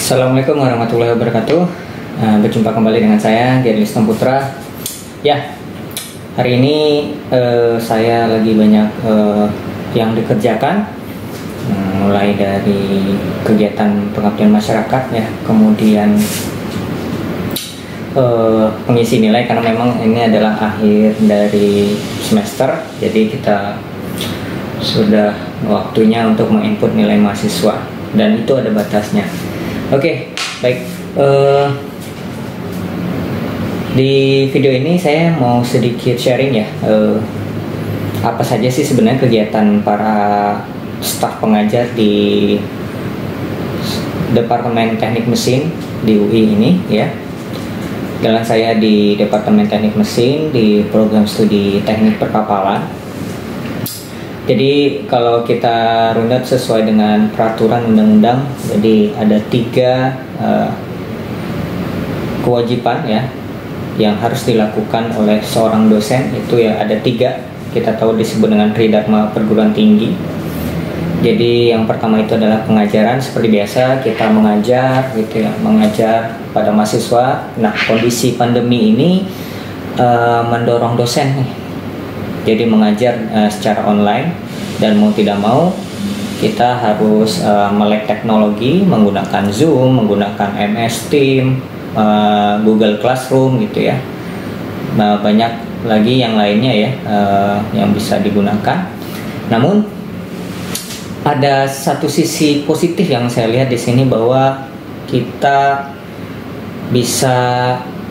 Assalamualaikum warahmatullahi wabarakatuh. Berjumpa kembali dengan saya Gerlis Putra. Ya, hari ini saya lagi banyak yang dikerjakan, mulai dari kegiatan pengabdian masyarakat ya, kemudian pengisi nilai karena memang ini adalah akhir dari semester, jadi kita sudah waktunya untuk menginput nilai mahasiswa dan itu ada batasnya. Oke, baik. Di video ini saya mau sedikit sharing ya, apa saja sih sebenarnya kegiatan para staf pengajar di Departemen Teknik Mesin di UI ini ya. Jalan saya di Departemen Teknik Mesin di program studi Teknik Perkapalan. Jadi kalau kita runut sesuai dengan peraturan undang-undang, jadi ada 3 kewajiban ya yang harus dilakukan oleh seorang dosen. Itu ya ada 3, kita tahu disebut dengan Tridharma Perguruan Tinggi. Jadi yang pertama itu adalah pengajaran, seperti biasa kita mengajar gitu ya, mengajar pada mahasiswa. Nah, kondisi pandemi ini mendorong dosen nih, jadi mengajar secara online, dan mau tidak mau kita harus melek teknologi menggunakan Zoom, menggunakan MS Teams, Google Classroom gitu ya. Nah, banyak lagi yang lainnya ya yang bisa digunakan. Namun ada satu sisi positif yang saya lihat di sini, bahwa kita bisa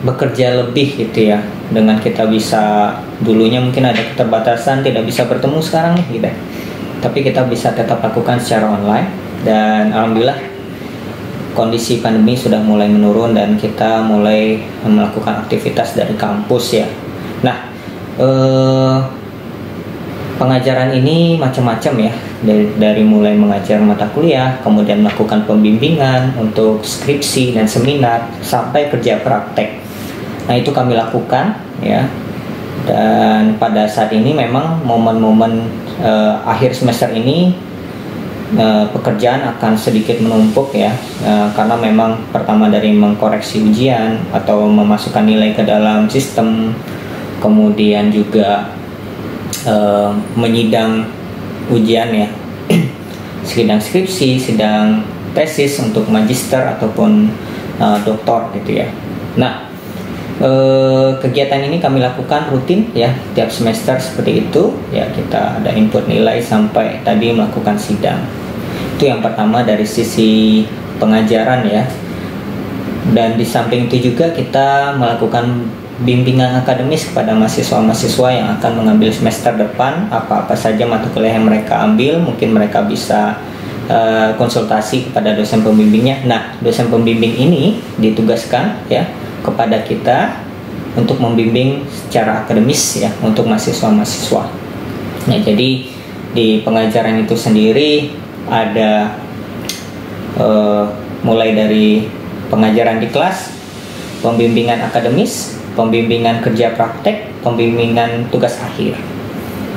bekerja lebih gitu ya, dengan kita bisa, dulunya mungkin ada keterbatasan tidak bisa bertemu sekarang nih gitu, tapi kita bisa tetap lakukan secara online. Dan alhamdulillah kondisi pandemi sudah mulai menurun dan kita mulai melakukan aktivitas dari kampus ya. Nah, pengajaran ini macam-macam ya, dari mulai mengajar mata kuliah, kemudian melakukan pembimbingan untuk skripsi dan seminar, sampai kerja praktek. Nah, itu kami lakukan ya. Dan pada saat ini memang momen-momen akhir semester ini pekerjaan akan sedikit menumpuk ya, karena memang pertama dari mengkoreksi ujian atau memasukkan nilai ke dalam sistem, kemudian juga menyidang ujian ya, sidang skripsi, sidang tesis untuk magister ataupun doktor gitu ya. Nah, kegiatan ini kami lakukan rutin ya, tiap semester seperti itu ya. Kita ada input nilai sampai tadi melakukan sidang. Itu yang pertama dari sisi pengajaran ya. Dan di samping itu juga kita melakukan bimbingan akademis kepada mahasiswa-mahasiswa yang akan mengambil semester depan, apa-apa saja mata kuliah yang mereka ambil. Mungkin mereka bisa konsultasi kepada dosen pembimbingnya. Nah, dosen pembimbing ini ditugaskan ya kepada kita untuk membimbing secara akademis ya untuk mahasiswa-mahasiswa. Nah, jadi di pengajaran itu sendiri ada mulai dari pengajaran di kelas, pembimbingan akademis, pembimbingan kerja praktek, pembimbingan tugas akhir.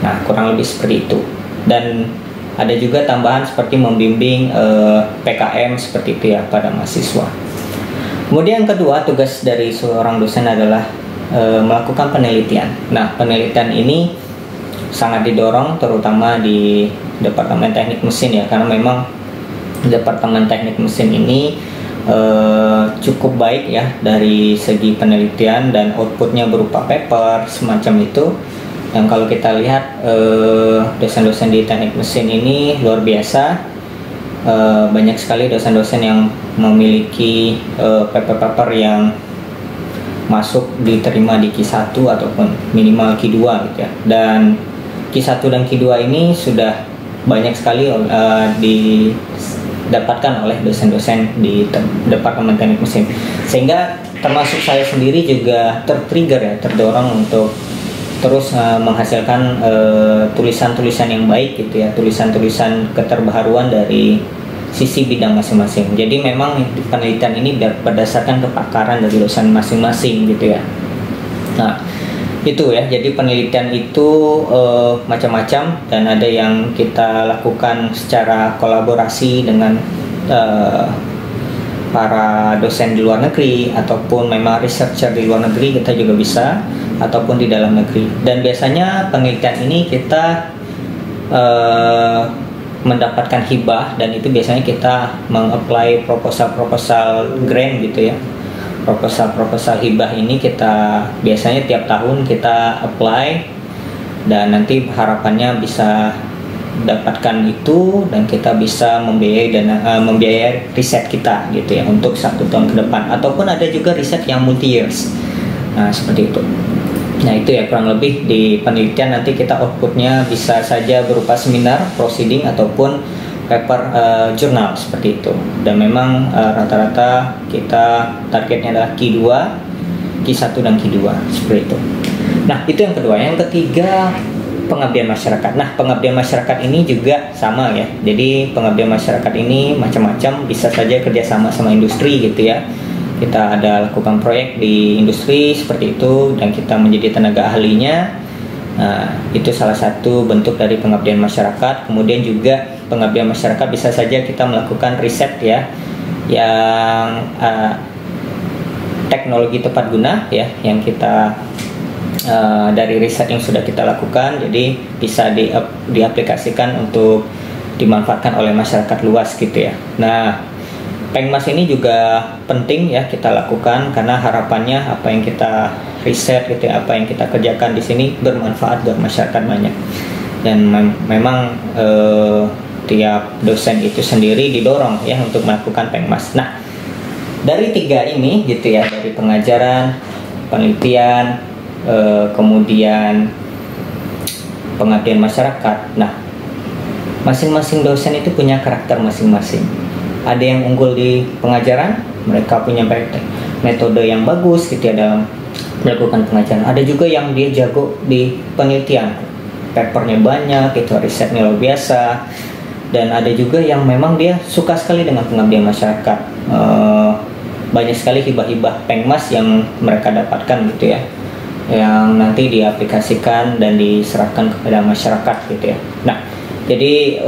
Nah, kurang lebih seperti itu. Dan ada juga tambahan seperti membimbing PKM seperti itu ya pada mahasiswa. Kemudian yang kedua, tugas dari seorang dosen adalah melakukan penelitian. Nah, penelitian ini sangat didorong terutama di Departemen Teknik Mesin ya, karena memang Departemen Teknik Mesin ini cukup baik ya dari segi penelitian, dan outputnya berupa paper semacam itu. Yang kalau kita lihat dosen-dosen di Teknik Mesin ini luar biasa. Banyak sekali dosen-dosen yang memiliki paper-paper yang masuk diterima di Q1 ataupun minimal Q2 gitu ya. Dan Q1 dan Q2 ini sudah banyak sekali didapatkan oleh dosen-dosen di Departemen Teknik Mesin, sehingga termasuk saya sendiri juga tertrigger ya, terdorong untuk terus menghasilkan tulisan-tulisan yang baik gitu ya, tulisan-tulisan keterbaruan dari sisi bidang masing-masing. Jadi memang penelitian ini berdasarkan kepakaran dari dosen masing-masing gitu ya. Nah, itu ya, jadi penelitian itu macam-macam, dan ada yang kita lakukan secara kolaborasi dengan para dosen di luar negeri ataupun memang researcher di luar negeri, kita juga bisa, ataupun di dalam negeri. Dan biasanya penelitian ini kita mendapatkan hibah, dan itu biasanya kita mengapply proposal grant gitu ya. Proposal hibah ini kita biasanya tiap tahun kita apply, dan nanti harapannya bisa dapatkan itu, dan kita bisa membiayai riset kita gitu ya untuk 1 tahun ke depan, ataupun ada juga riset yang multi years. Nah, seperti itu. Nah, itu ya kurang lebih di penelitian. Nanti kita outputnya bisa saja berupa seminar, proceeding, ataupun paper jurnal seperti itu. Dan memang rata-rata kita targetnya adalah Q2, Q1 dan Q2 seperti itu. Nah, itu yang kedua. Yang ketiga, pengabdian masyarakat. Nah, pengabdian masyarakat ini juga sama ya. Jadi pengabdian masyarakat ini macam-macam, bisa saja kerjasama sama industri gitu ya. Kita ada lakukan proyek di industri seperti itu, dan kita menjadi tenaga ahlinya. Nah, itu salah satu bentuk dari pengabdian masyarakat. Kemudian juga pengabdian masyarakat bisa saja kita melakukan riset ya, yang teknologi tepat guna ya, yang kita dari riset yang sudah kita lakukan, jadi bisa diaplikasikan untuk dimanfaatkan oleh masyarakat luas gitu ya. Nah, Pengmas ini juga penting ya kita lakukan, karena harapannya apa yang kita riset gitu ya, apa yang kita kerjakan di sini bermanfaat buat masyarakat banyak. Dan memang tiap dosen itu sendiri didorong ya untuk melakukan Pengmas. Nah, dari 3 ini gitu ya, dari pengajaran, penelitian, kemudian pengabdian masyarakat. Nah, masing-masing dosen itu punya karakter masing-masing. Ada yang unggul di pengajaran, mereka punya metode yang bagus gitu ya dalam melakukan pengajaran. Ada juga yang dia jago di penelitian, papernya banyak, itu risetnya luar biasa. Dan ada juga yang memang dia suka sekali dengan pengabdian masyarakat. Banyak sekali hibah-hibah Pengmas yang mereka dapatkan gitu ya, yang nanti diaplikasikan dan diserahkan kepada masyarakat gitu ya. Nah, jadi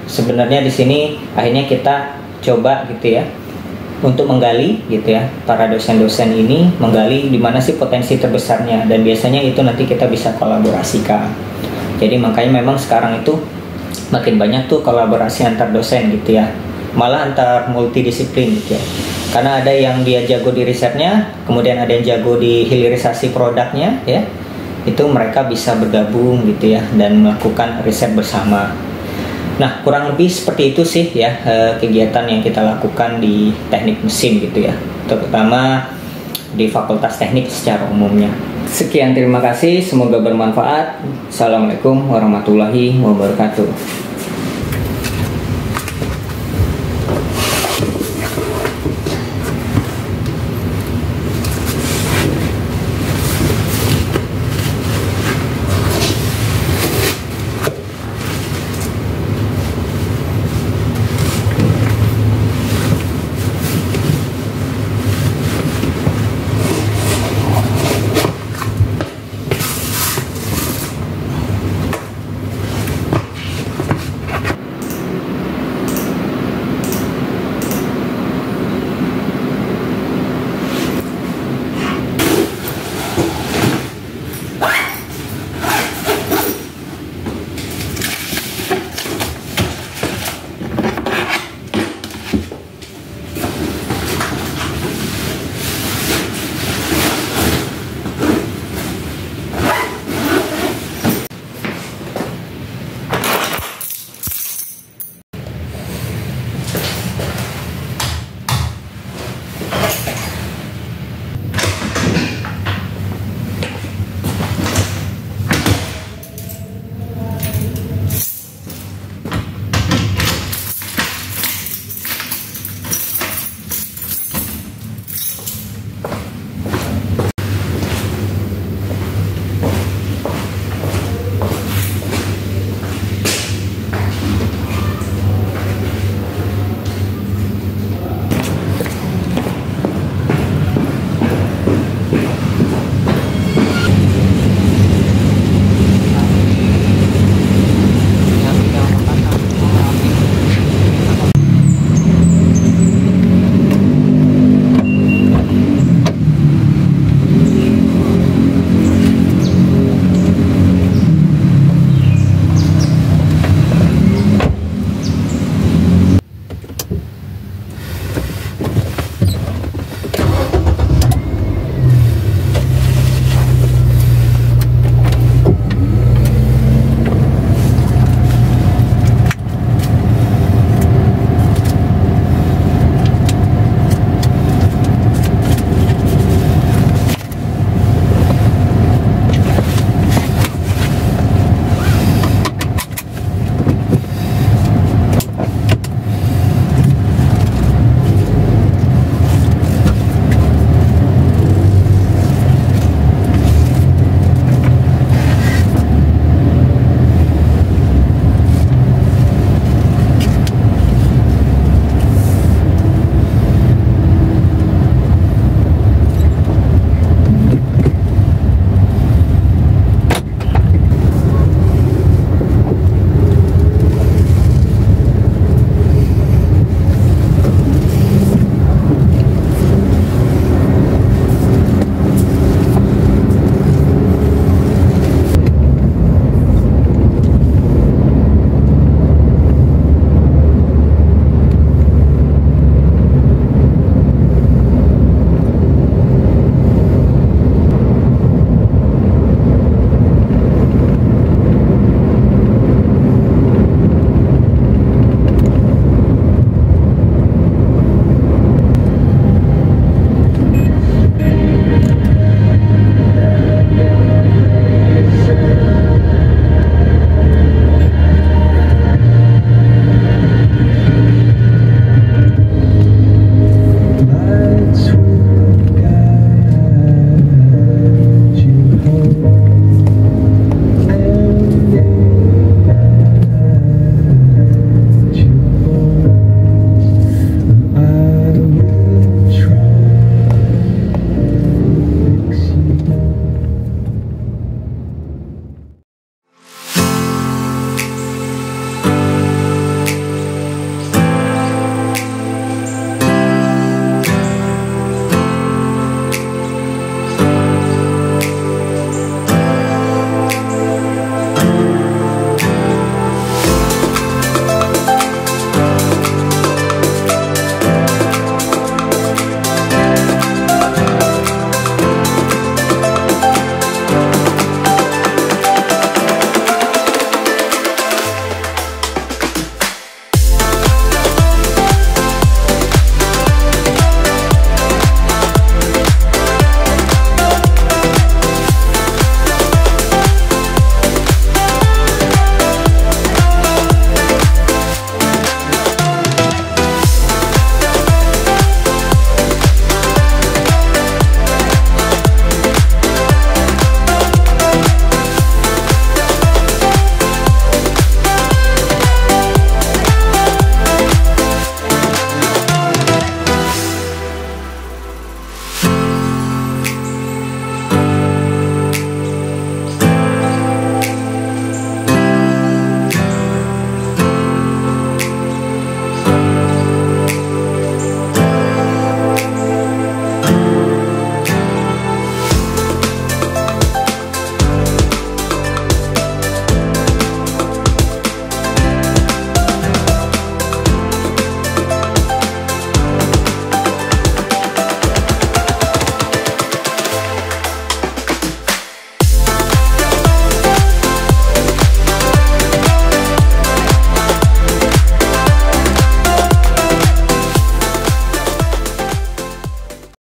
sebenarnya di sini akhirnya kita coba gitu ya untuk menggali gitu ya, para dosen-dosen ini menggali di mana sih potensi terbesarnya, dan biasanya itu nanti kita bisa kolaborasikan. Jadi makanya memang sekarang itu makin banyak tuh kolaborasi antar dosen gitu ya, malah antar multidisiplin gitu ya. Karena ada yang dia jago di risetnya, kemudian ada yang jago di hilirisasi produknya ya, itu mereka bisa bergabung gitu ya dan melakukan riset bersama. Nah, kurang lebih seperti itu sih ya kegiatan yang kita lakukan di teknik mesin gitu ya, terutama di Fakultas Teknik secara umumnya. Sekian, terima kasih, semoga bermanfaat. Assalamualaikum warahmatullahi wabarakatuh.